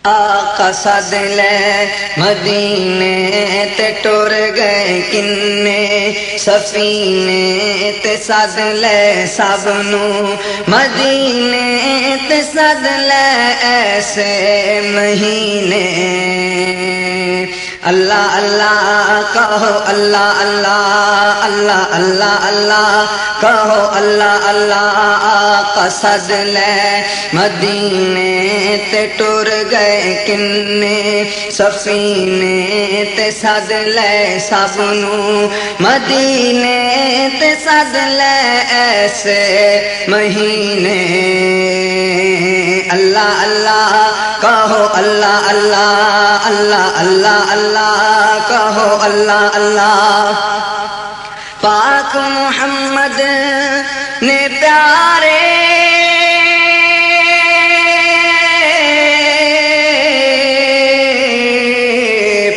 آقا سد لے مدینے تے ٹر گئے کنے سفینے تے سد لے سب نو مدینے تے سد لے ایسے مہینے اللہ اللہ کہو اللہ اللہ اللہ اللہ اللہ کہو اللہ اللہ آقا سد لے مدینے تے ٹر گئے کنے سفینے تے سد لے سب نو مدینے تے سد لے ایسے مہینے اللہ اللہ کہو اللہ اللہ اللہ اللہ اللہ کہو اللہ اللہ پاک محمد نے پیارے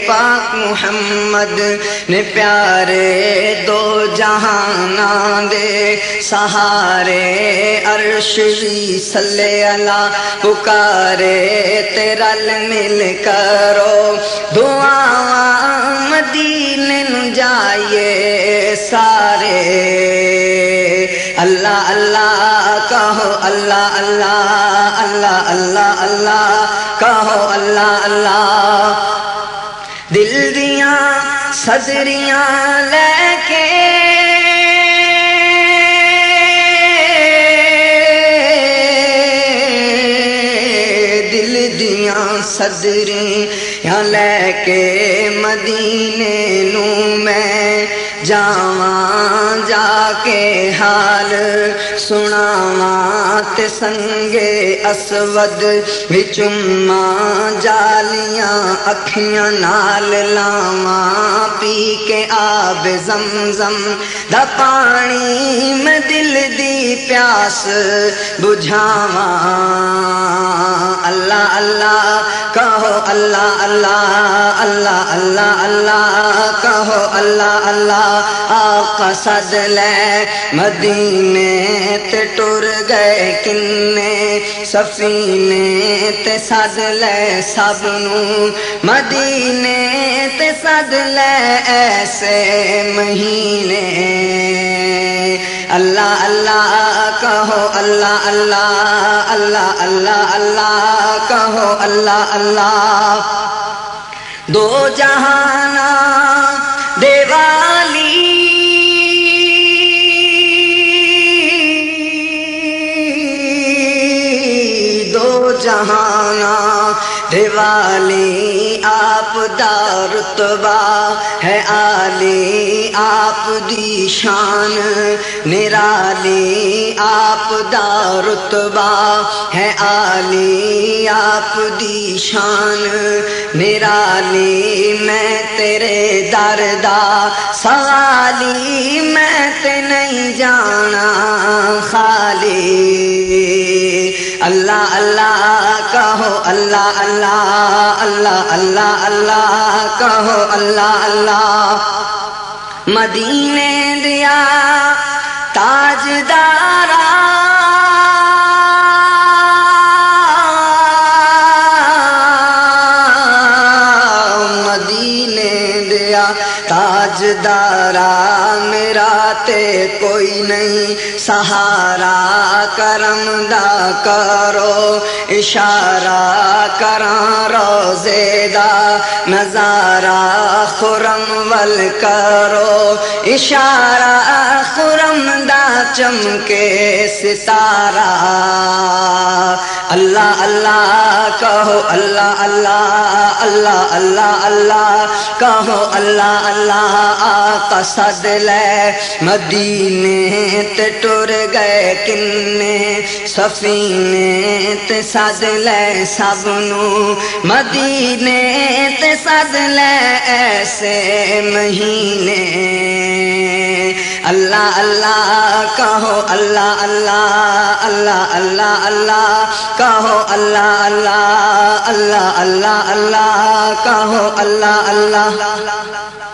پاک محمد نے پیارے دو جہاناں دے سہارے عرش بھی صلی اللہ پکارے تے رل مل کرو دعاواں مدینے نو جائیے سارے اللہ اللہ کہو اللہ اللہ اللہ اللہ اللہ کہو اللہ اللہ دل دیاں صدریاں لے کے دل دیاں صدریاں لے کے مدینے نو میں جاواں جا کے حال سناواں تے سنگے اسود وچماں جالیاں اکھیاں نال لاواں پی کے آب زمزم دا پانی میں دل دی پیاس بجھاواں اللہ اللہ کہو اللہ اللہ اللہ اللہ اللہ کہو اللہ اللہ آقا سد لے مدینے تے ٹر گئے کنے سفینے تے سد لے سب نو مدینے تے سد لے ایسے مہینے اللہ اللہ کہو اللہ اللہ اللہ اللہ اللہ کہو اللہ اللہ دو جہانا دیوالی دو جہانا دیوالی آپ دا رتبہ ہے عالی آپ دی شان نرالی آپ دا رتبہ ہے عالی آپ دی شان نرالی میں تیرے در دا سوالی میں تے نہیں جانا خالی اللہ اللہ کہو اللہ اللہ اللہ اللہ اللہ کہو اللہ اللہ مدینے دیا تاجدارا مدینے دیا تاجدارا میرا تے کوئی نہیں سہارا کرم دا کرو اشارہ کراں روزے دا نظارہ خرم ول کرو اشارہ خرم دا چمکے ستارہ اللہ اللہ کہو اللہ اللہ اللہ اللہ اللہ کہو اللہ اللہ آقا سد لے مدینے تے ٹر گئے کنے سفینے تے سد لے سب نو مدینے تے سد لے ایسے مہینے اللہ اللہ کہو اللہ اللہ اللہ اللہ اللہ کہو اللہ اللہ اللہ اللہ اللہ کہو اللہ اللہ